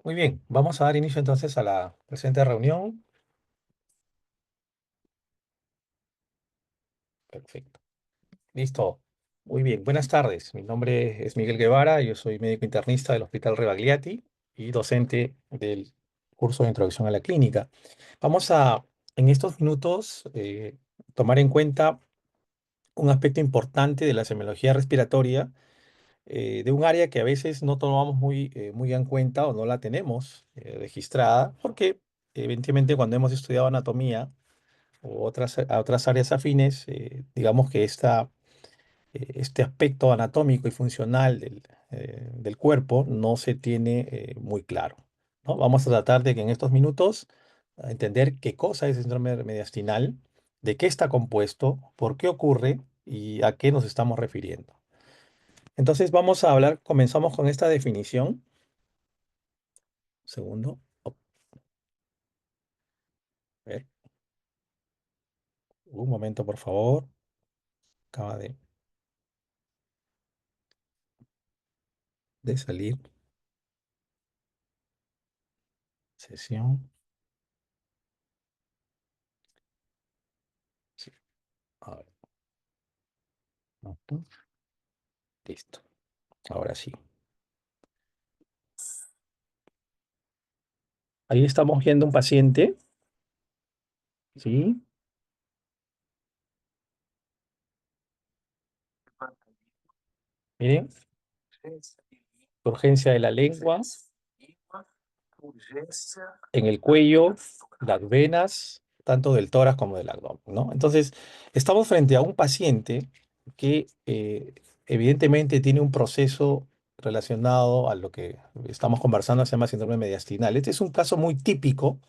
Muy bien, vamos a dar inicio entonces a la presente reunión. Perfecto. Listo. Muy bien, buenas tardes. Mi nombre es Miguel Guevara, yo soy médico internista del Hospital Rebagliati y docente del curso de Introducción a la Clínica. Vamos a, en estos minutos, tomar en cuenta un aspecto importante de la semiología respiratoria, de un área que a veces no tomamos muy en cuenta o no la tenemos registrada, porque evidentemente cuando hemos estudiado anatomía, o a otras áreas afines, digamos que este aspecto anatómico y funcional del cuerpo no se tiene muy claro, ¿no? Vamos a tratar de que en estos minutos entender qué cosa es el síndrome mediastinal, de qué está compuesto, por qué ocurre y a qué nos estamos refiriendo. Entonces vamos a hablar, comenzamos con esta definición. Segundo, a ver, un momento por favor, acaba de salir sesión. Sí, a ver. Ujú. Listo. Ahora sí. Ahí estamos viendo un paciente, ¿sí? Miren, urgencia de la lengua, en el cuello, las venas, tanto del tórax como del abdomen, ¿no? Entonces, estamos frente a un paciente que evidentemente tiene un proceso relacionado a lo que estamos conversando, se llama síndrome mediastinal. Este es un caso muy típico,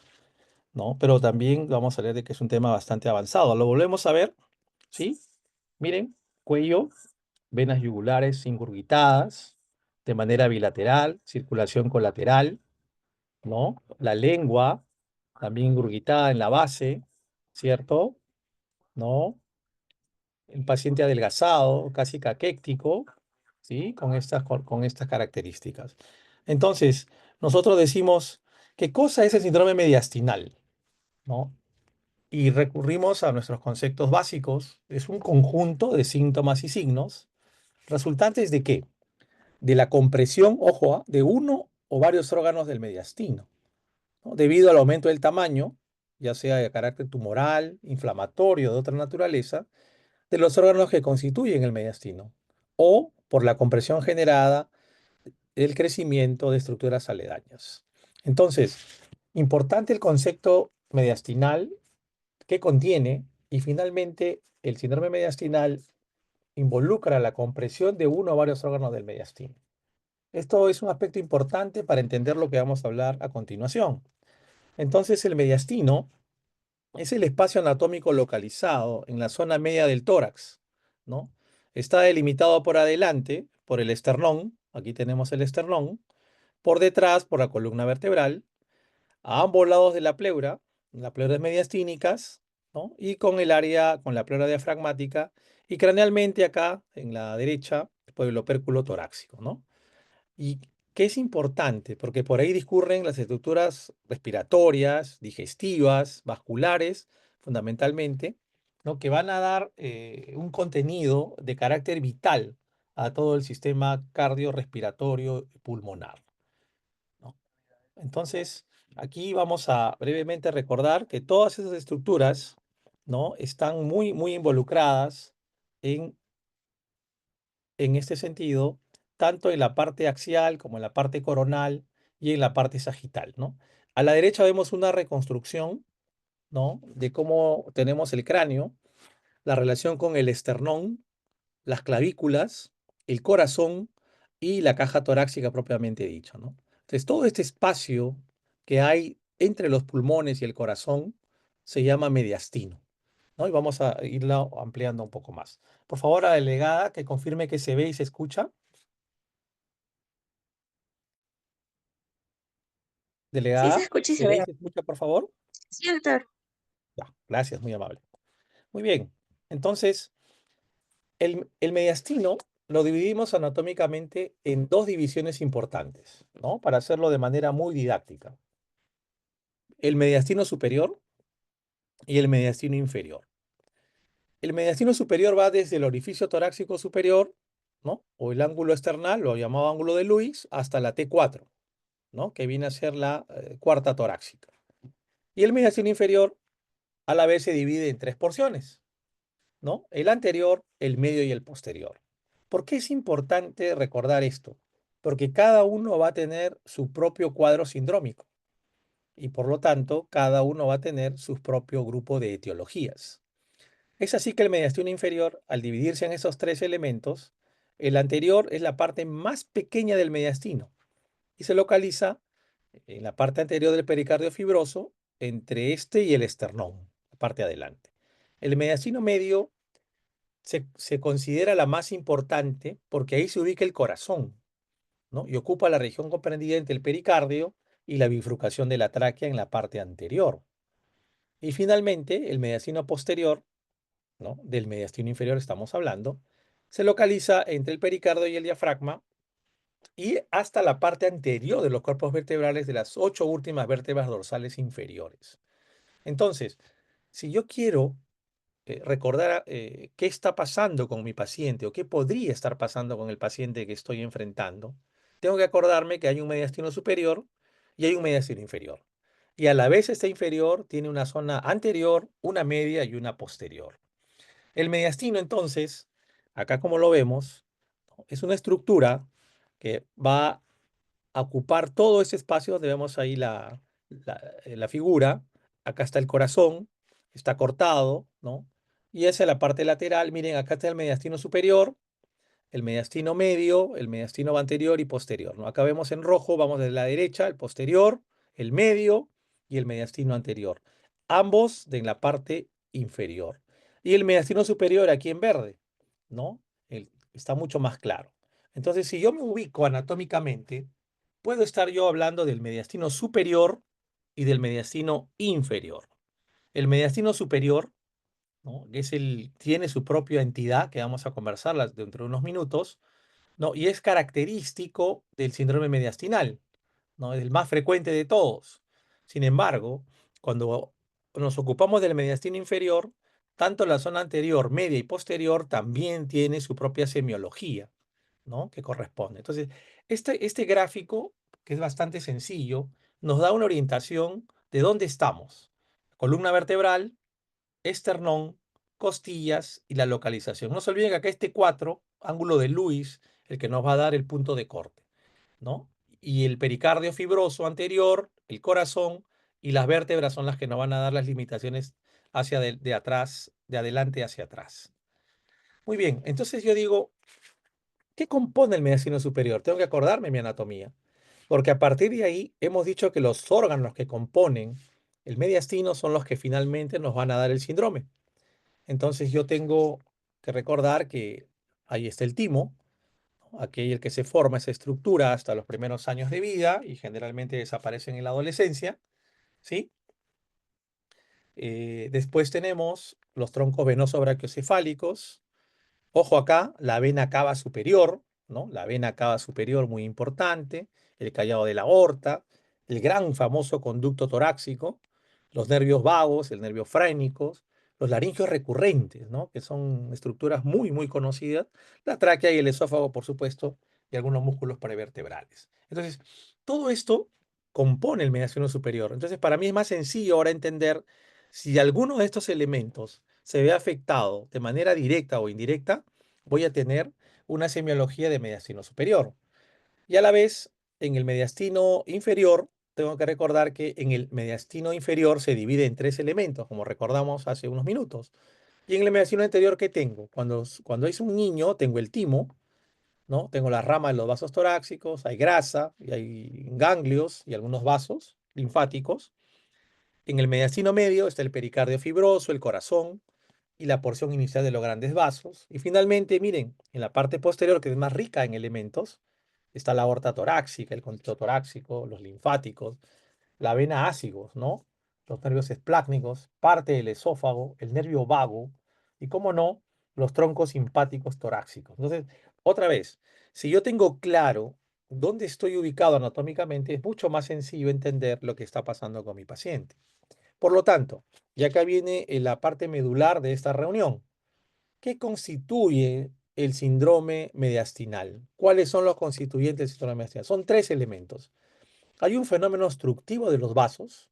¿no? Pero también vamos a ver de que es un tema bastante avanzado. Lo volvemos a ver, ¿sí? Miren, cuello, venas yugulares ingurgitadas de manera bilateral, circulación colateral, ¿no? La lengua también ingurgitada en la base, ¿cierto? ¿No? El paciente adelgazado, casi caquéctico, ¿sí? Con estas características. Entonces, nosotros decimos, ¿qué cosa es el síndrome mediastinal? ¿No? Y recurrimos a nuestros conceptos básicos. Es un conjunto de síntomas y signos resultantes de qué? De la compresión, ojo, de uno o varios órganos del mediastino, ¿no? Debido al aumento del tamaño, ya sea de carácter tumoral, inflamatorio o de otra naturaleza, de los órganos que constituyen el mediastino, o por la compresión generada del crecimiento de estructuras aledañas. Entonces, importante el concepto mediastinal que contiene, y finalmente el síndrome mediastinal involucra la compresión de uno o varios órganos del mediastino. Esto es un aspecto importante para entender lo que vamos a hablar a continuación. Entonces, el mediastino es el espacio anatómico localizado en la zona media del tórax, ¿no? Está delimitado por adelante por el esternón, aquí tenemos el esternón, por detrás por la columna vertebral, a ambos lados de la pleuras mediastínicas, ¿no? Y con el área, con la pleura diafragmática, y cranealmente acá, en la derecha, por el opérculo torácico, ¿no? Y que es importante, porque por ahí discurren las estructuras respiratorias, digestivas, vasculares, fundamentalmente, ¿no? Que van a dar un contenido de carácter vital a todo el sistema cardiorrespiratorio pulmonar, ¿no? Entonces, aquí vamos a brevemente recordar que todas esas estructuras, ¿no? Están muy involucradas en este sentido, tanto en la parte axial como en la parte coronal y en la parte sagital, ¿no? A la derecha vemos una reconstrucción, ¿no? De cómo tenemos el cráneo, la relación con el esternón, las clavículas, el corazón y la caja torácica propiamente dicho, ¿no? Entonces, todo este espacio que hay entre los pulmones y el corazón se llama mediastino, ¿no? Y vamos a irlo ampliando un poco más. Por favor, a la delegada que confirme que se ve y se escucha. Sí se Delegada, escucha y ¿se se ve ve. y se escucha, por favor? Sí, doctor. Ya, gracias, muy amable. Muy bien. Entonces, el mediastino lo dividimos anatómicamente en dos divisiones importantes, ¿no? Para hacerlo de manera muy didáctica. El mediastino superior y el mediastino inferior. El mediastino superior va desde el orificio torácico superior, ¿no? O el ángulo external, lo llamado ángulo de Lewis, hasta la T4, ¿no? Que viene a ser la cuarta torácica. Y el mediastino inferior a la vez se divide en tres porciones, ¿no? El anterior, el medio y el posterior. ¿Por qué es importante recordar esto? Porque cada uno va a tener su propio cuadro sindrómico y por lo tanto cada uno va a tener su propio grupo de etiologías. Es así que el mediastino inferior, al dividirse en esos tres elementos, el anterior es la parte más pequeña del mediastino y se localiza en la parte anterior del pericardio fibroso entre este y el esternón, la parte adelante. El mediastino medio se considera la más importante porque ahí se ubica el corazón, ¿no? Y ocupa la región comprendida entre el pericardio y la bifurcación de la tráquea en la parte anterior. Y finalmente, el mediastino posterior, ¿no? Del mediastino inferior estamos hablando, se localiza entre el pericardio y el diafragma y hasta la parte anterior de los cuerpos vertebrales de las 8 últimas vértebras dorsales inferiores. Entonces, si yo quiero recordar qué está pasando con mi paciente o qué podría estar pasando con el paciente que estoy enfrentando, tengo que acordarme que hay un mediastino superior y hay un mediastino inferior. Y a la vez este inferior tiene una zona anterior, una media y una posterior. El mediastino, entonces, acá como lo vemos, ¿no? Es una estructura que va a ocupar todo ese espacio donde vemos ahí la figura. Acá está el corazón, está cortado, ¿no? Y esa es la parte lateral. Miren, acá está el mediastino superior, el mediastino medio, el mediastino anterior y posterior, ¿no? Acá vemos en rojo, vamos de la derecha, el posterior, el medio y el mediastino anterior. Ambos de la parte inferior. Y el mediastino superior aquí en verde, ¿no? Está mucho más claro. Entonces, si yo me ubico anatómicamente, puedo estar yo hablando del mediastino superior y del mediastino inferior. El mediastino superior, ¿no? Tiene su propia entidad, que vamos a conversarla dentro de unos minutos, ¿no? Y es característico del síndrome mediastinal, ¿no? Es el más frecuente de todos. Sin embargo, cuando nos ocupamos del mediastino inferior, tanto la zona anterior, media y posterior también tiene su propia semiología, ¿no? Que corresponde. Entonces, este gráfico, que es bastante sencillo, nos da una orientación de dónde estamos. Columna vertebral, esternón, costillas y la localización. No se olviden que acá este 4 ángulo de Lewis, el que nos va a dar el punto de corte, ¿no? Y el pericardio fibroso anterior, el corazón y las vértebras son las que nos van a dar las limitaciones hacia de atrás, de adelante hacia atrás. Muy bien, entonces yo digo, ¿qué compone el mediastino superior? Tengo que acordarme mi anatomía, porque a partir de ahí hemos dicho que los órganos que componen el mediastino son los que finalmente nos van a dar el síndrome. Entonces yo tengo que recordar que ahí está el timo, ¿no? Aquel que se forma esa estructura hasta los primeros años de vida y generalmente desaparecen en la adolescencia, ¿sí? Después tenemos los troncos venosos brachiocefálicos. Ojo acá, la vena cava superior, ¿no? La vena cava superior muy importante, el callado de la aorta, el gran famoso conducto torácico, los nervios vagos, el nervio frénicos, los laringios recurrentes, ¿no? Que son estructuras muy, muy conocidas, la tráquea y el esófago, por supuesto, y algunos músculos prevertebrales. Entonces, todo esto compone el mediastino superior. Entonces, para mí es más sencillo ahora entender si alguno de estos elementos se ve afectado de manera directa o indirecta, voy a tener una semiología de mediastino superior. Y a la vez, en el mediastino inferior, tengo que recordar que en el mediastino inferior se divide en tres elementos, como recordamos hace unos minutos. Y en el mediastino anterior, ¿qué tengo? Cuando es un niño, tengo el timo, ¿no? Tengo la rama de los vasos torácicos, hay grasa, y hay ganglios y algunos vasos linfáticos. En el mediastino medio está el pericardio fibroso, el corazón y la porción inicial de los grandes vasos. Y finalmente, miren, en la parte posterior, que es más rica en elementos, está la aorta torácica, el conducto torácico, los linfáticos, la vena ácigos, ¿no? Los nervios esplácnicos, parte del esófago, el nervio vago y, cómo no, los troncos simpáticos torácicos. Entonces, Otra vez, si yo tengo claro dónde estoy ubicado anatómicamente, es mucho más sencillo entender lo que está pasando con mi paciente. Por lo tanto, y acá viene la parte medular de esta reunión. ¿Qué constituye el síndrome mediastinal? ¿Cuáles son los constituyentes del síndrome mediastinal? Son tres elementos. Hay un fenómeno obstructivo de los vasos,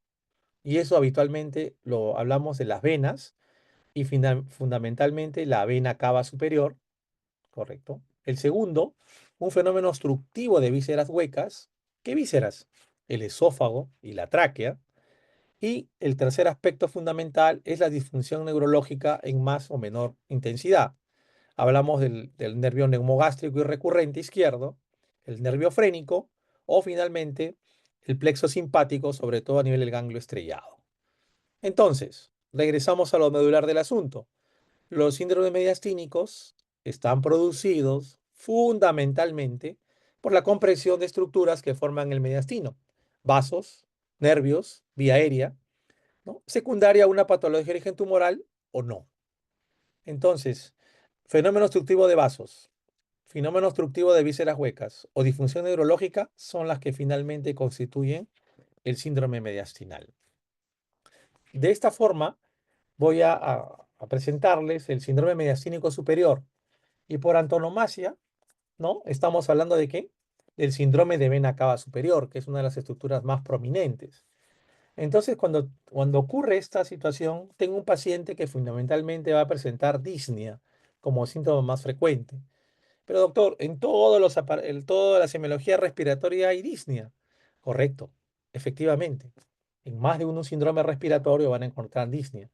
y eso habitualmente lo hablamos de las venas, y fundamentalmente la vena cava superior, correcto. El segundo, un fenómeno obstructivo de vísceras huecas. ¿Qué vísceras? El esófago y la tráquea. Y el tercer aspecto fundamental es la disfunción neurológica en más o menor intensidad. Hablamos del nervio neumogástrico y recurrente izquierdo, el nervio frénico o finalmente el plexo simpático, sobre todo a nivel del ganglio estrellado. Entonces, regresamos a lo medular del asunto. Los síndromes mediastínicos están producidos fundamentalmente por la compresión de estructuras que forman el mediastino, vasos, nervios, vía aérea, ¿no? Secundaria a una patología de origen tumoral o no. Entonces, fenómeno obstructivo de vasos, fenómeno obstructivo de vísceras huecas o disfunción neurológica son las que finalmente constituyen el síndrome mediastinal. De esta forma, voy a presentarles el síndrome mediastínico superior y por antonomasia, ¿no? Estamos hablando de qué? Del síndrome de vena cava superior, que es una de las estructuras más prominentes. Entonces, cuando ocurre esta situación, tengo un paciente que fundamentalmente va a presentar disnea como síntoma más frecuente. Pero doctor, en toda la semiología respiratoria hay disnea. Correcto, efectivamente. En más de un síndrome respiratorio van a encontrar disnea.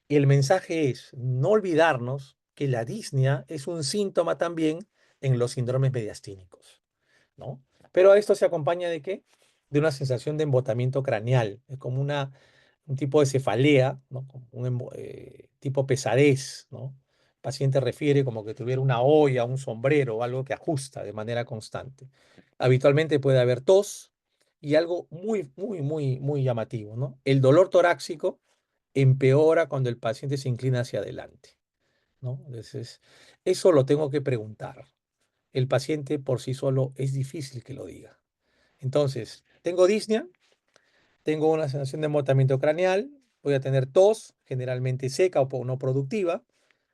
Y el mensaje es no olvidarnos que la disnea es un síntoma también en los síndromes mediastínicos, ¿no? Pero a esto se acompaña de qué? De una sensación de embotamiento craneal. Es como un tipo de cefalea, ¿no? Como tipo pesadez, ¿no? El paciente refiere como que tuviera una olla, un sombrero o algo que ajusta de manera constante. Habitualmente puede haber tos y algo muy, muy, muy, muy llamativo, ¿no? El dolor torácico empeora cuando el paciente se inclina hacia adelante, ¿no? Entonces, eso lo tengo que preguntar. El paciente por sí solo es difícil que lo diga. Entonces, tengo disnea, tengo una sensación de embotamiento craneal, voy a tener tos, generalmente seca o no productiva,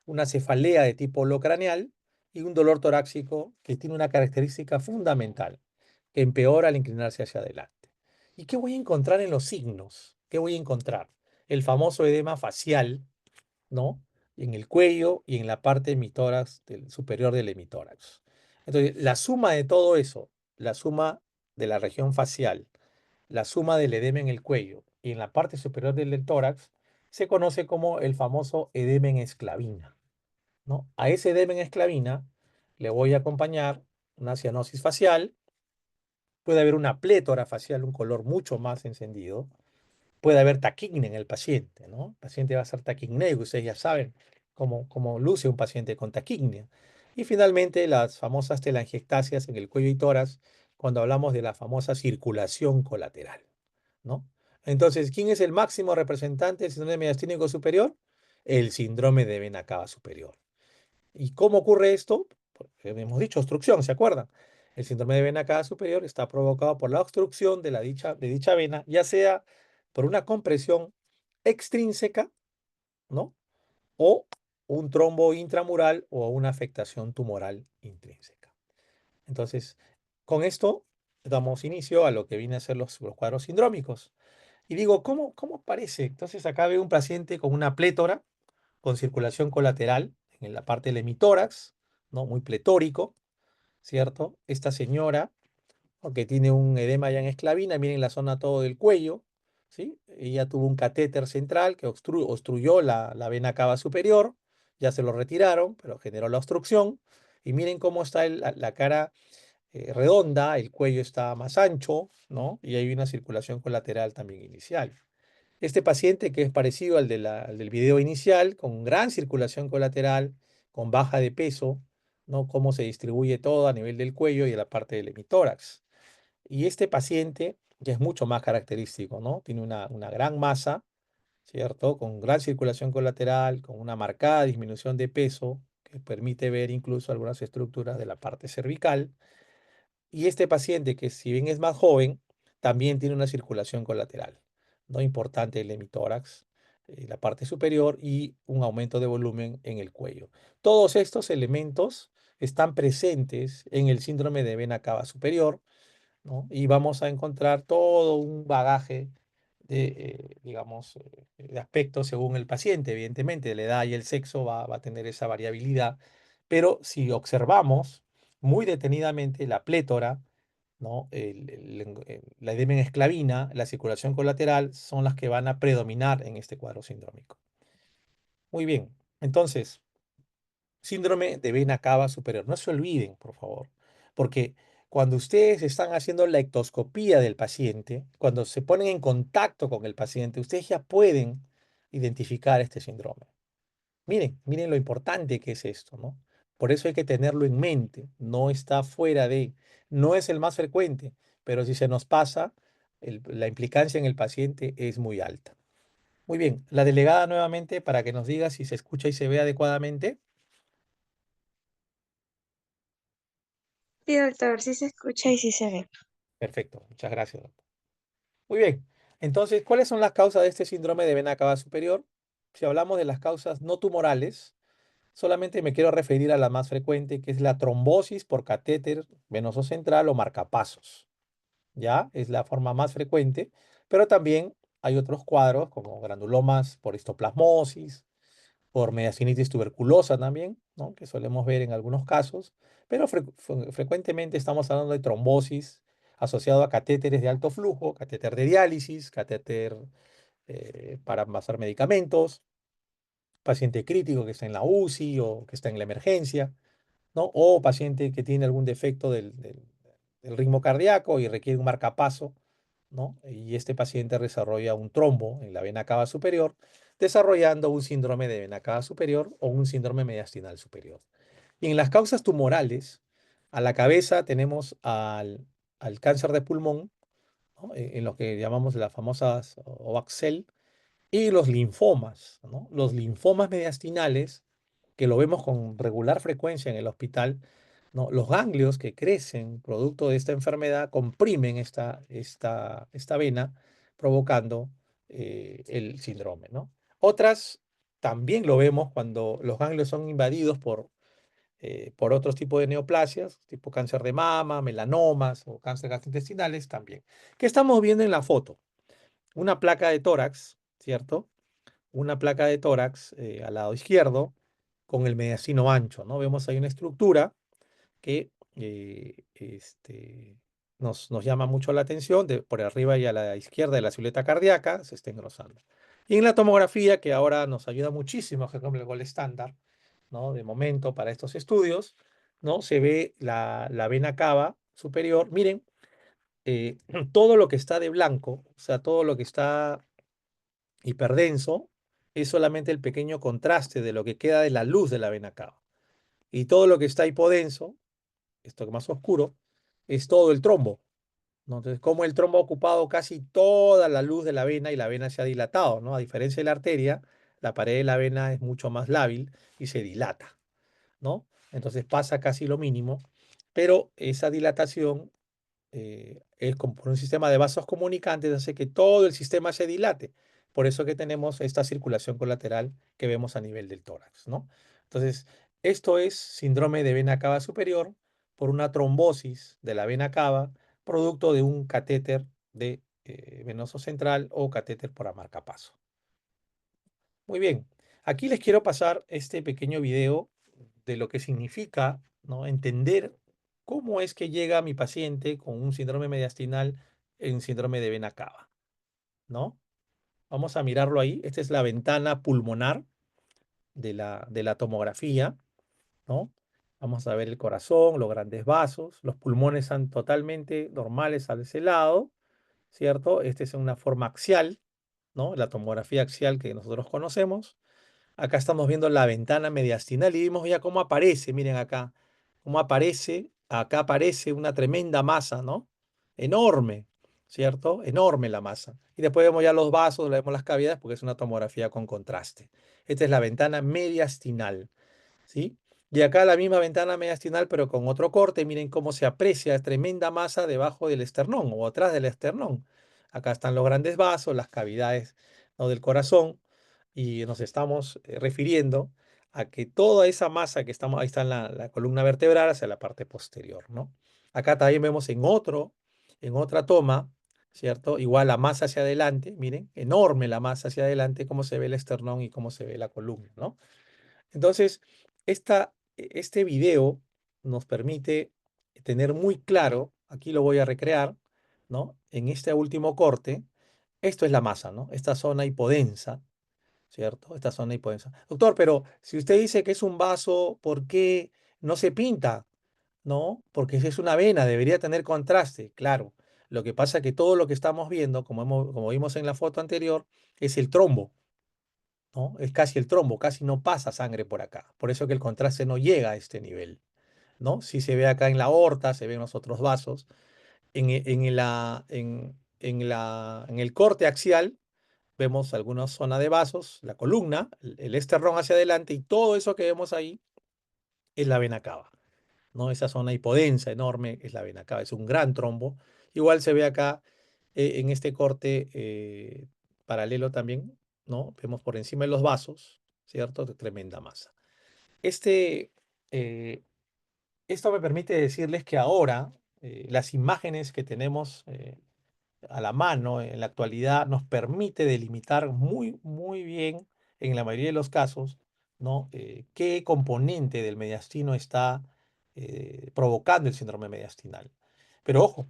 una cefalea de tipo holocraneal y un dolor torácico que tiene una característica fundamental, que empeora al inclinarse hacia adelante. ¿Y qué voy a encontrar en los signos? ¿Qué voy a encontrar? El famoso edema facial, ¿no? En el cuello y en la parte hemitórax superior del hemitórax. Entonces, la suma de todo eso, la suma de la región facial, la suma del edema en el cuello y en la parte superior del tórax, se conoce como el famoso edema en esclavina, ¿no? A ese edema en esclavina le voy a acompañar una cianosis facial, puede haber una plétora facial, un color mucho más encendido, puede haber taquignia en el paciente, ¿no? El paciente va a ser taquignéico, ustedes ya saben cómo luce un paciente con taquignia. Y finalmente las famosas telangiectasias en el cuello y tórax, cuando hablamos de la famosa circulación colateral, ¿no? Entonces, ¿quién es el máximo representante del síndrome mediastínico superior? El síndrome de vena cava superior. ¿Y cómo ocurre esto? Porque hemos dicho obstrucción, ¿se acuerdan? El síndrome de vena cava superior está provocado por la obstrucción de dicha vena, ya sea por una compresión extrínseca, ¿no? O un trombo intramural o una afectación tumoral intrínseca. Entonces, con esto damos inicio a lo que viene a ser los cuadros sindrómicos. Y digo, ¿cómo parece? Entonces acá veo un paciente con una plétora, con circulación colateral en la parte del hemitórax, ¿no? Muy pletórico, ¿cierto? Esta señora, ¿no? Que tiene un edema ya en esclavina, miren la zona todo del cuello, ¿sí? Ella tuvo un catéter central que obstruyó la vena cava superior, ya se lo retiraron, pero generó la obstrucción. Y miren cómo está la cara redonda, el cuello está más ancho, ¿no? Y hay una circulación colateral también inicial. Este paciente que es parecido al del video inicial, con gran circulación colateral, con baja de peso, ¿no? Cómo se distribuye todo a nivel del cuello y de la parte del hemitórax. Y este paciente ya es mucho más característico, ¿no? Tiene una gran masa, ¿cierto? Con gran circulación colateral, con una marcada disminución de peso, que permite ver incluso algunas estructuras de la parte cervical. Y este paciente, que si bien es más joven, también tiene una circulación colateral, ¿no? Importante el hemitórax, la parte superior y un aumento de volumen en el cuello. Todos estos elementos están presentes en el síndrome de vena cava superior, ¿no? Y vamos a encontrar todo un bagaje de, digamos, de aspectos según el paciente. Evidentemente, la edad y el sexo va a tener esa variabilidad, pero si observamos muy detenidamente la plétora, ¿no? La edema esclavina, la circulación colateral, son las que van a predominar en este cuadro sindrómico. Muy bien, entonces, síndrome de vena cava superior. No se olviden, por favor, porque cuando ustedes están haciendo la ectoscopía del paciente, cuando se ponen en contacto con el paciente, ustedes ya pueden identificar este síndrome. Miren lo importante que es esto, ¿no? Por eso hay que tenerlo en mente. No está fuera de, no es el más frecuente, pero si se nos pasa, la implicancia en el paciente es muy alta. Muy bien, la delegada nuevamente para que nos diga si se escucha y se ve adecuadamente. Sí, doctor, sí se escucha y sí se ve. Perfecto, muchas gracias, doctor. Muy bien, entonces, ¿cuáles son las causas de este síndrome de vena cava superior? Si hablamos de las causas no tumorales, solamente me quiero referir a la más frecuente, que es la trombosis por catéter venoso central o marcapasos. ¿Ya? Es la forma más frecuente, pero también hay otros cuadros como granulomas por histoplasmosis, por mediastinitis tuberculosa también, ¿no? Que solemos ver en algunos casos, pero frecuentemente estamos hablando de trombosis asociado a catéteres de alto flujo, catéter de diálisis, catéter para pasar medicamentos, paciente crítico que está en la UCI o que está en la emergencia, ¿no? O paciente que tiene algún defecto del ritmo cardíaco y requiere un marcapaso, ¿no? Y este paciente desarrolla un trombo en la vena cava superior, desarrollando un síndrome de vena cava superior o un síndrome mediastinal superior. Y en las causas tumorales, a la cabeza tenemos al cáncer de pulmón, ¿no? En lo que llamamos las famosas OAXEL, y los linfomas, ¿no? Los linfomas mediastinales, que lo vemos con regular frecuencia en el hospital, ¿no? Los ganglios que crecen producto de esta enfermedad comprimen esta vena, provocando el síndrome, ¿no? Otras también lo vemos cuando los ganglios son invadidos por otros tipos de neoplasias, tipo cáncer de mama, melanomas o cáncer gastrointestinales también. ¿Qué estamos viendo en la foto? Una placa de tórax, ¿cierto? Una placa de tórax al lado izquierdo con el mediastino ancho, ¿no? Vemos ahí una estructura que nos llama mucho la atención, por arriba y a la izquierda de la silueta cardíaca se está engrosando. Y en la tomografía, que ahora nos ayuda muchísimo, que es como el gol estándar, ¿no? De momento para estos estudios, ¿no? Se ve la vena cava superior. Miren, todo lo que está de blanco, o sea, todo lo que está hiperdenso, es solamente el pequeño contraste de lo que queda de la luz de la vena cava. Y todo lo que está hipodenso, esto que más oscuro, es todo el trombo, ¿no? Entonces, como el trombo ha ocupado casi toda la luz de la vena y la vena se ha dilatado, ¿no? A diferencia de la arteria, la pared de la vena es mucho más lábil y se dilata, ¿no? Entonces pasa casi lo mínimo, pero esa dilatación es como por un sistema de vasos comunicantes, hace que todo el sistema se dilate. Por eso que tenemos esta circulación colateral que vemos a nivel del tórax, ¿no? Entonces, esto es síndrome de vena cava superior por una trombosis de la vena cava, producto de un catéter de venoso central o catéter por marcapaso. Muy bien, aquí les quiero pasar este pequeño video de lo que significa, ¿no? Entender cómo es que llega mi paciente con un síndrome mediastinal en síndrome de vena cava, ¿no? Vamos a mirarlo ahí. Esta es la ventana pulmonar de la tomografía, ¿no? Vamos a ver el corazón, los grandes vasos, los pulmones están totalmente normales a ese lado, ¿cierto? Esta es una forma axial, ¿no? La tomografía axial que nosotros conocemos. Acá estamos viendo la ventana mediastinal y vimos ya cómo aparece, miren acá, cómo aparece, acá aparece una tremenda masa, ¿no? Enorme, ¿cierto? Enorme la masa. Y después vemos ya los vasos, vemos las cavidades porque es una tomografía con contraste. Esta es la ventana mediastinal, ¿sí? Y acá la misma ventana mediastinal, pero con otro corte. Miren cómo se aprecia tremenda masa debajo del esternón o atrás del esternón. Acá están los grandes vasos, las cavidades, ¿no?, del corazón. Y nos estamos refiriendo a que toda esa masa que estamos, ahí está en la columna vertebral hacia la parte posterior, ¿no? Acá también vemos en otra toma, ¿cierto? Igual la masa hacia adelante, miren, enorme la masa hacia adelante, cómo se ve el esternón y cómo se ve la columna, ¿no? Entonces, este video nos permite tener muy claro, aquí lo voy a recrear, ¿no? En este último corte, esto es la masa, ¿no? Esta zona hipodensa, ¿cierto? Esta zona hipodensa. Doctor, pero si usted dice que es un vaso, ¿por qué no se pinta? ¿No? Porque es una vena, debería tener contraste, claro. Lo que pasa es que todo lo que estamos viendo, como vimos en la foto anterior, es el trombo, ¿no? Es casi el trombo, casi no pasa sangre por acá. Por eso que el contraste no llega a este nivel, ¿no? Si se ve acá en la aorta, se ven los otros vasos. En el corte axial vemos alguna zona de vasos, la columna, el esternón hacia adelante y todo eso que vemos ahí es la vena cava, ¿no? Esa zona hipodensa enorme es la vena cava, es un gran trombo. Igual se ve acá en este corte paralelo también, ¿no? Vemos por encima de los vasos, ¿cierto? De tremenda masa. Este, eh, Esto me permite decirles que ahora las imágenes que tenemos a la mano en la actualidad nos permite delimitar muy, muy bien, en la mayoría de los casos, ¿no? Qué componente del mediastino está provocando el síndrome mediastinal. Pero ojo,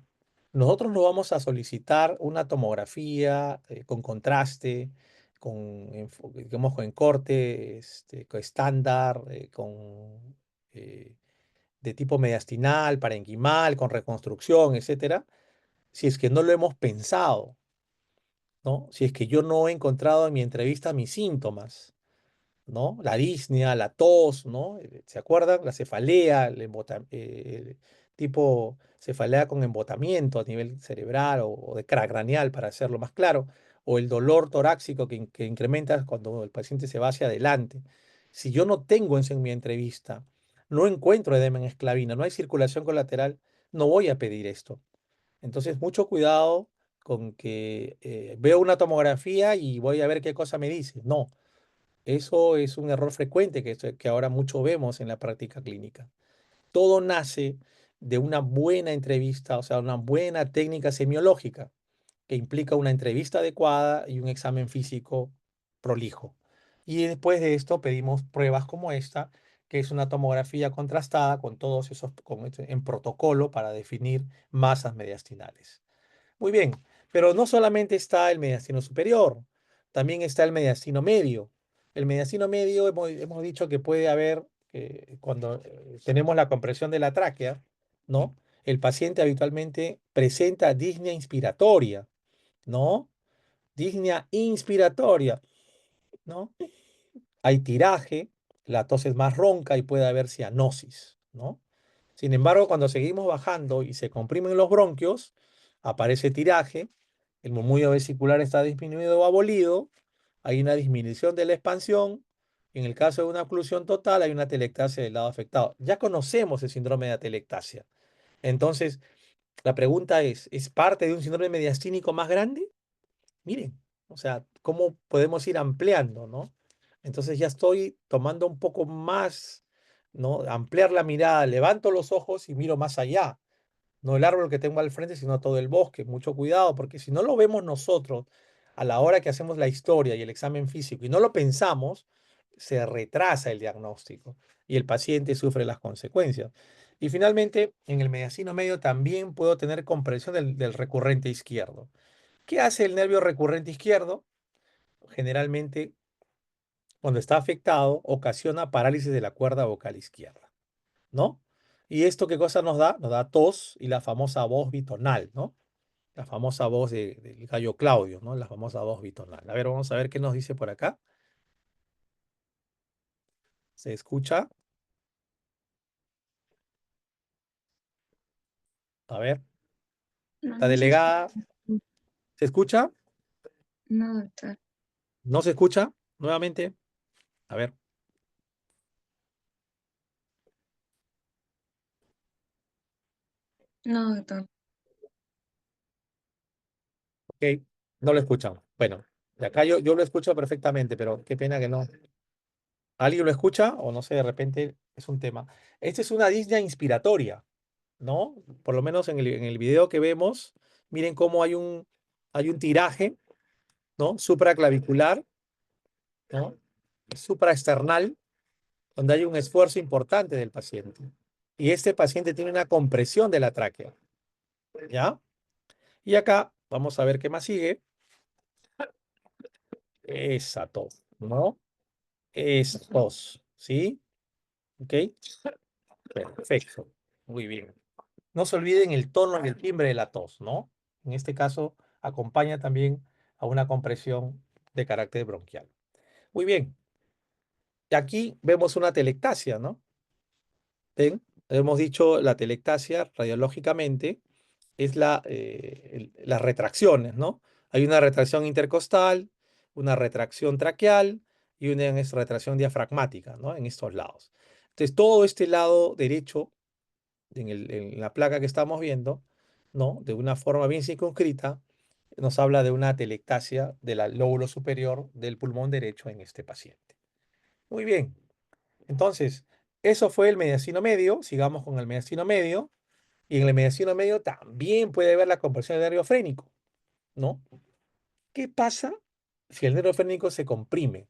nosotros no vamos a solicitar una tomografía con contraste, digamos, con corte con estándar, de tipo mediastinal, parenquimal, con reconstrucción, etcétera, si es que no lo hemos pensado, ¿no? Si es que yo no he encontrado en mi entrevista mis síntomas, ¿no? La disnea, la tos, ¿no? ¿Se acuerdan? La cefalea, tipo cefalea con embotamiento a nivel cerebral o de craneal, para hacerlo más claro, o el dolor torácico que incrementa cuando el paciente se va hacia adelante. Si yo no tengo eso en mi entrevista, no encuentro edema en esclavina, no hay circulación colateral, no voy a pedir esto. Entonces, mucho cuidado con que veo una tomografía y voy a ver qué cosa me dice. No, eso es un error frecuente que ahora mucho vemos en la práctica clínica. Todo nace de una buena entrevista, o sea, una buena técnica semiológica, que implica una entrevista adecuada y un examen físico prolijo. Y después de esto pedimos pruebas como esta, que es una tomografía contrastada con todos esos, en protocolo para definir masas mediastinales. Muy bien, pero no solamente está el mediastino superior, también está el mediastino medio. El mediastino medio hemos dicho que puede haber, cuando tenemos la compresión de la tráquea, ¿no? El paciente habitualmente presenta disnea inspiratoria, ¿no? Disnea inspiratoria, ¿no? Hay tiraje, la tos es más ronca y puede haber cianosis, ¿no? Sin embargo, cuando seguimos bajando y se comprimen los bronquios, aparece tiraje, el murmullo vesicular está disminuido o abolido, hay una disminución de la expansión, y en el caso de una oclusión total hay una atelectasia del lado afectado. Ya conocemos el síndrome de atelectasia. Entonces, la pregunta ¿es parte de un síndrome mediastínico más grande? Miren, o sea, cómo podemos ir ampliando, ¿no? Entonces ya estoy tomando un poco más, ¿no? Ampliar la mirada, levanto los ojos y miro más allá, no el árbol que tengo al frente, sino todo el bosque. Mucho cuidado, porque si no lo vemos nosotros a la hora que hacemos la historia y el examen físico y no lo pensamos, se retrasa el diagnóstico y el paciente sufre las consecuencias. Y finalmente, en el mediastino medio también puedo tener compresión del recurrente izquierdo. ¿Qué hace el nervio recurrente izquierdo? Generalmente, cuando está afectado, ocasiona parálisis de la cuerda vocal izquierda, ¿no? ¿Y esto qué cosa nos da? Nos da tos y la famosa voz bitonal, ¿no? La famosa voz del gallo Claudio, ¿no? La famosa voz bitonal. A ver, vamos a ver qué nos dice por acá. ¿Se escucha? A ver, No, la no se escucha. delegada, ¿se escucha? No, doctor. ¿No se escucha? Nuevamente, a ver. No, doctor. Ok, no lo escuchan. Bueno, de acá yo lo escucho perfectamente, pero qué pena que no. ¿Alguien lo escucha? O no sé, de repente es un tema. Esta es una disnea inspiratoria, ¿no? Por lo menos en el video que vemos, miren cómo hay un tiraje, ¿no? Supraclavicular, ¿no? Supraesternal, donde hay un esfuerzo importante del paciente. Y este paciente tiene una compresión de la tráquea, ¿ya? Y acá vamos a ver qué más sigue. Esa tos, ¿no? Esa tos, ¿sí? ¿Ok? Perfecto. Muy bien. No se olviden el tono y el timbre de la tos, ¿no? En este caso, acompaña también a una compresión de carácter bronquial. Muy bien. Y aquí vemos una telectasia, ¿no? ¿Ven? Hemos dicho la telectasia radiológicamente es las retracciones, ¿no? Hay una retracción intercostal, una retracción traqueal y una retracción diafragmática, ¿no? En estos lados. Entonces, todo este lado derecho, en la placa que estamos viendo, ¿no? De una forma bien circunscrita, nos habla de una telectasia del lóbulo superior del pulmón derecho en este paciente. Muy bien. Entonces, eso fue el mediastino medio. Sigamos con el mediastino medio. Y en el mediastino medio también puede haber la compresión del nervio frénico, ¿no? ¿Qué pasa si el nervio frénico se comprime?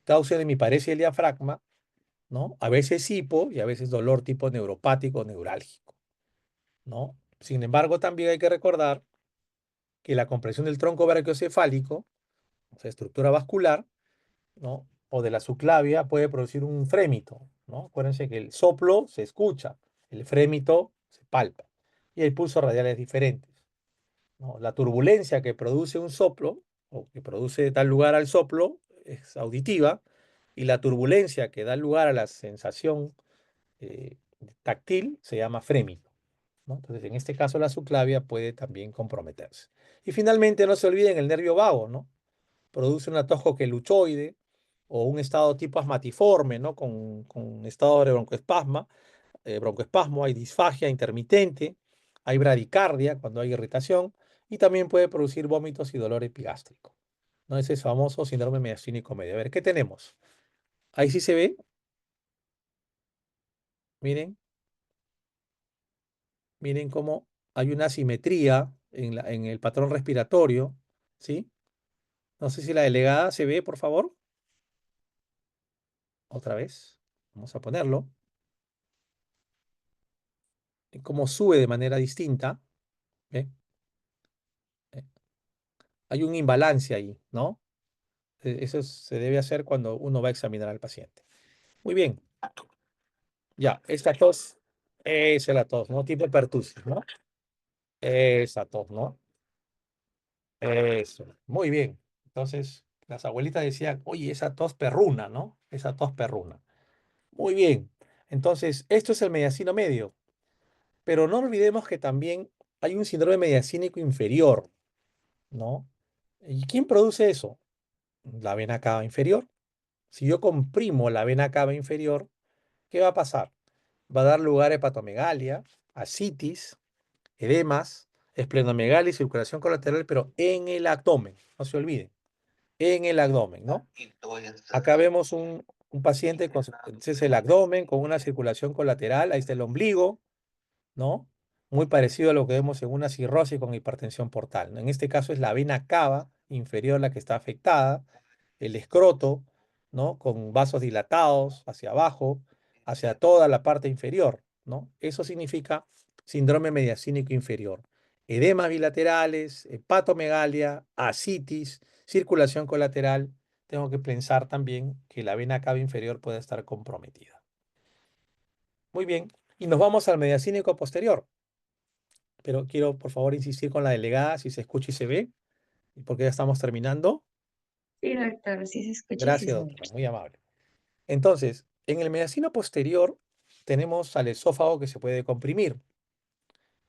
Causa de hemiparesia del diafragma, ¿no? A veces hipo y a veces dolor tipo neuropático o neurálgico, ¿no? Sin embargo, también hay que recordar que la compresión del tronco brachiocefálico, o sea, estructura vascular, ¿no? O de la subclavia puede producir un frémito, ¿no? Acuérdense que el soplo se escucha, el frémito se palpa y el pulso radial es diferente, ¿no? La turbulencia que produce un soplo o que produce tal lugar al soplo es auditiva y la turbulencia que da lugar a la sensación eh, táctil se llama frémito, ¿no? Entonces, en este caso, la subclavia puede también comprometerse. Y finalmente, no se olviden el nervio vago, ¿no? Produce una tos coqueluchoide o un estado tipo asmatiforme, ¿no? Con estado de broncoespasmo, hay disfagia intermitente, hay bradicardia cuando hay irritación y también puede producir vómitos y dolor epigástrico, ¿no? Ese es famoso síndrome mediastínico medio. A ver, ¿qué tenemos? Ahí sí se ve, miren, miren cómo hay una simetría en el patrón respiratorio, ¿sí? No sé si la delegada se ve, por favor. Otra vez. Vamos a ponerlo. Y cómo sube de manera distinta. ¿Ve? Eh, Hay un imbalance ahí, ¿no? Eso se debe hacer cuando uno va a examinar al paciente. Muy bien. Ya, esta tos, esa es la tos, ¿no? Tipo pertusis, ¿no? Esa tos, ¿no? Eso. Muy bien. Entonces, las abuelitas decían, oye, esa tos perruna, ¿no? Esa tos perruna. Muy bien. Entonces, esto es el mediastino medio. Pero no olvidemos que también hay un síndrome mediastínico inferior, ¿no? ¿Y quién produce eso? La vena cava inferior. Si yo comprimo la vena cava inferior, ¿qué va a pasar? Va a dar lugar a hepatomegalia, ascitis, edemas, esplenomegalia y circulación colateral, pero en el abdomen, no se olviden, en el abdomen, ¿no? Acá vemos un paciente con ese es el abdomen con una circulación colateral, ahí está el ombligo, ¿no? Muy parecido a lo que vemos en una cirrosis con hipertensión portal, ¿no? En este caso es la vena cava inferior la que está afectada, el escroto, ¿no? Con vasos dilatados hacia abajo, hacia toda la parte inferior, ¿no? Eso significa síndrome mediastínico inferior. Edemas bilaterales, hepatomegalia, ascitis, circulación colateral. Tengo que pensar también que la vena cava inferior puede estar comprometida. Muy bien. Y nos vamos al mediastínico posterior. Pero quiero, por favor, insistir con la delegada, si se escucha y se ve, porque ya estamos terminando. Sí, doctor, sí se escucha y sí Gracias, se ve. doctora, muy amable. Entonces, en el mediastino posterior tenemos al esófago que se puede comprimir.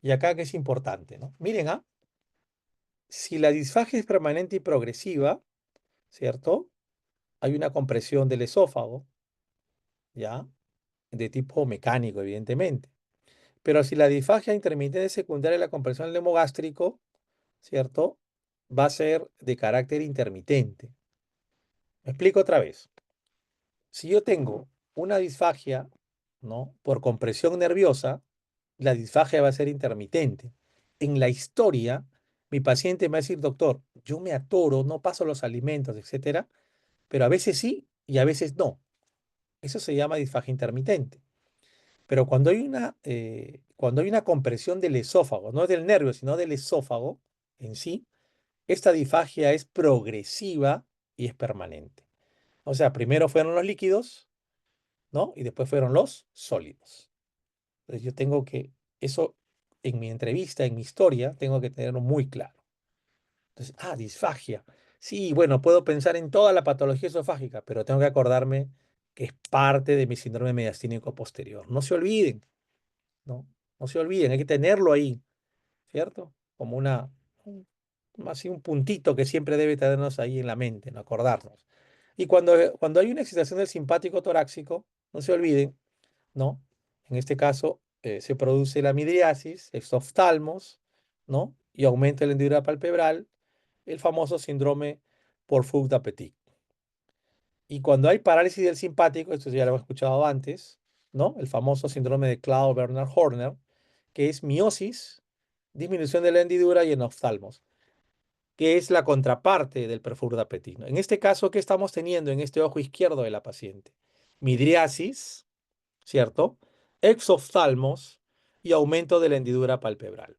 Y acá que es importante, ¿no? Miren, si la disfagia es permanente y progresiva, ¿cierto? Hay una compresión del esófago, ¿ya? De tipo mecánico, evidentemente. Pero si la disfagia intermitente secundaria de la compresión del lemo gástrico, ¿cierto? Va a ser de carácter intermitente. Me explico otra vez. Si yo tengo una disfagia, ¿no? Por compresión nerviosa, la disfagia va a ser intermitente. En la historia, mi paciente me va a decir, doctor, yo me atoro, no paso los alimentos, etcétera, pero a veces sí y a veces no. Eso se llama disfagia intermitente. Pero cuando hay una compresión del esófago, no del nervio, sino del esófago en sí, esta disfagia es progresiva y es permanente. O sea, primero fueron los líquidos, ¿no? Y después fueron los sólidos. Entonces yo tengo que, eso en mi entrevista, en mi historia, tengo que tenerlo muy claro. Entonces, disfagia. Sí, bueno, puedo pensar en toda la patología esofágica, pero tengo que acordarme que es parte de mi síndrome mediastínico posterior. No se olviden, ¿no? No se olviden, hay que tenerlo ahí, ¿cierto? Como un- así un puntito que siempre debe tenernos ahí en la mente, ¿no? Acordarnos. Y cuando hay una excitación del simpático torácico, no se olviden, ¿no? En este caso, se produce la midriasis, exoftalmos, ¿no? Y aumenta la hendidura palpebral, el famoso síndrome por Fuchs-Petit. Y cuando hay parálisis del simpático, esto ya lo hemos escuchado antes, ¿no? El famoso síndrome de Claude-Bernard-Horner, que es miosis, disminución de la hendidura y en oftalmos, que es la contraparte del perfurda petino. En este caso, ¿qué estamos teniendo en este ojo izquierdo de la paciente? Midriasis, ¿cierto? Exoftalmos y aumento de la hendidura palpebral.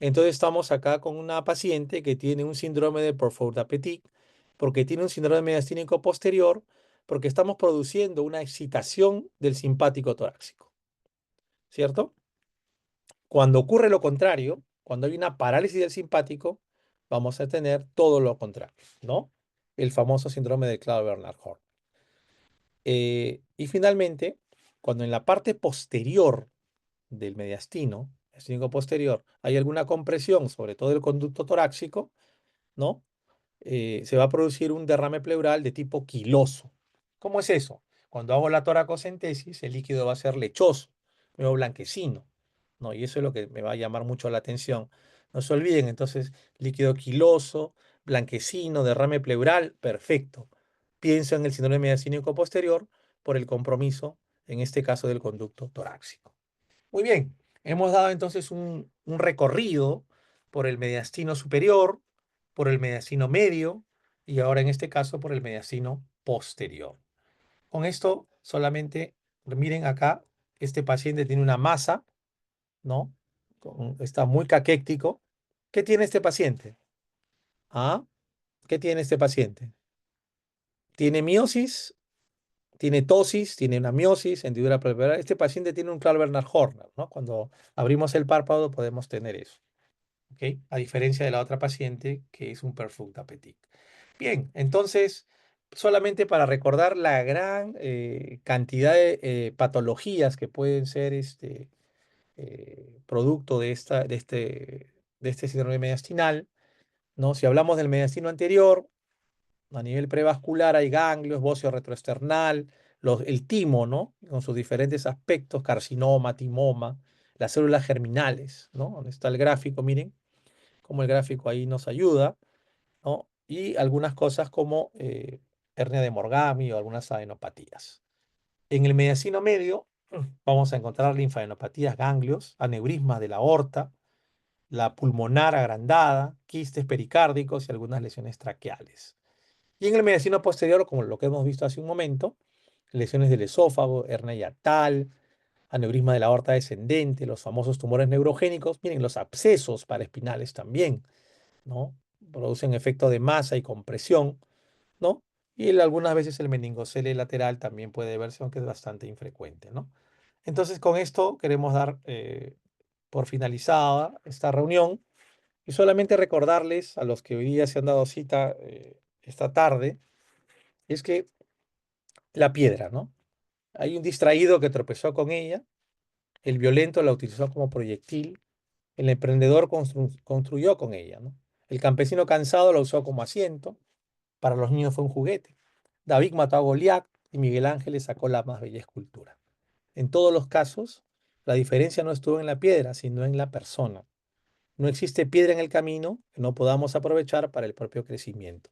Entonces estamos acá con una paciente que tiene un síndrome de perfurda petit, porque tiene un síndrome mediastínico posterior, porque estamos produciendo una excitación del simpático torácico, ¿cierto? Cuando ocurre lo contrario, cuando hay una parálisis del simpático, vamos a tener todo lo contrario, ¿no? El famoso síndrome de Claude-Bernard Horn. Y finalmente, cuando en la parte posterior del mediastino posterior, hay alguna compresión, sobre todo el conducto torácico, ¿no? Se va a producir un derrame pleural de tipo quiloso. ¿Cómo es eso? Cuando hago la toracocentesis, el líquido va a ser lechoso, pero blanquecino, ¿no? Y eso es lo que me va a llamar mucho la atención. No se olviden, entonces, líquido quiloso, blanquecino, derrame pleural, perfecto. Pienso en el síndrome mediastínico posterior por el compromiso, en este caso, del conducto torácico. Muy bien, hemos dado entonces un recorrido por el mediastino superior, por el mediastino medio y ahora en este caso por el mediastino posterior. Con esto solamente miren acá, este paciente tiene una masa, ¿no? Está muy caquéctico. ¿Qué tiene este paciente? ¿Ah? ¿Qué tiene este paciente? Tiene miosis, tiene tosis, tiene una miosis, hendidura palpebral. Este paciente tiene un Claude-Bernard Horner, ¿no? Cuando abrimos el párpado podemos tener eso. ¿Ok? A diferencia de la otra paciente que es un perfum tapetic. Bien, entonces, solamente para recordar la gran cantidad de patologías que pueden ser producto de este síndrome mediastinal, ¿no? Si hablamos del mediastino anterior, a nivel prevascular hay ganglios, bocio retroesternal, el timo, ¿no? Con sus diferentes aspectos, carcinoma, timoma, las células germinales, ¿no? Donde está el gráfico, miren cómo el gráfico ahí nos ayuda, ¿no? Y algunas cosas como hernia de Morgami o algunas adenopatías. En el mediastino medio vamos a encontrar linfadenopatías, ganglios, aneurismas de la aorta, la pulmonar agrandada, quistes pericárdicos y algunas lesiones traqueales. Y en el mediastino posterior, como lo que hemos visto hace un momento, lesiones del esófago, hernia yatal, aneurisma de la aorta descendente, los famosos tumores neurogénicos, miren, los abscesos paraespinales también, ¿no? Producen efecto de masa y compresión, ¿no? Y algunas veces el meningocele lateral también puede verse, aunque es bastante infrecuente, ¿no? Entonces, con esto queremos dar por finalizada esta reunión y solamente recordarles a los que hoy día se han dado cita esta tarde, es que la piedra, ¿no? Hay un distraído que tropezó con ella, el violento la utilizó como proyectil, el emprendedor construyó con ella, ¿no? El campesino cansado la usó como asiento, para los niños fue un juguete. David mató a Goliat y Miguel Ángel le sacó la más bella escultura. En todos los casos, La diferencia no estuvo en la piedra, sino en la persona. No existe piedra en el camino que no podamos aprovechar para el propio crecimiento.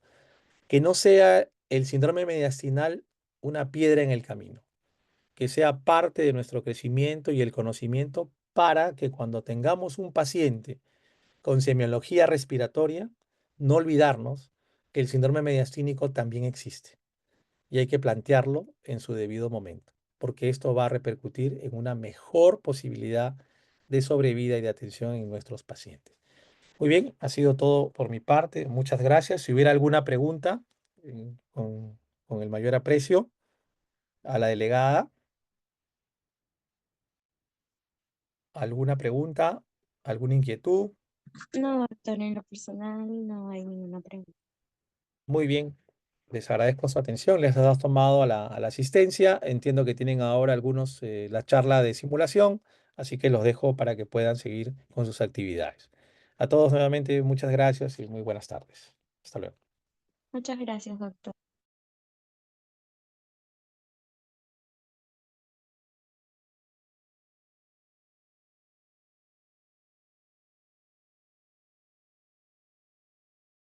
Que no sea el síndrome mediastinal una piedra en el camino, que sea parte de nuestro crecimiento y el conocimiento para que cuando tengamos un paciente con semiología respiratoria, no olvidarnos que el síndrome mediastínico también existe y hay que plantearlo en su debido momento, porque esto va a repercutir en una mejor posibilidad de sobrevida y de atención en nuestros pacientes. Muy bien, ha sido todo por mi parte. Muchas gracias. Si hubiera alguna pregunta, con el mayor aprecio a la delegada, alguna pregunta, alguna inquietud. No, doctor, en lo personal no hay ninguna pregunta. Muy bien, les agradezco su atención, les has tomado a la asistencia. Entiendo que tienen ahora algunos la charla de simulación, así que los dejo para que puedan seguir con sus actividades. A todos nuevamente, muchas gracias y muy buenas tardes. Hasta luego. Muchas gracias, doctor.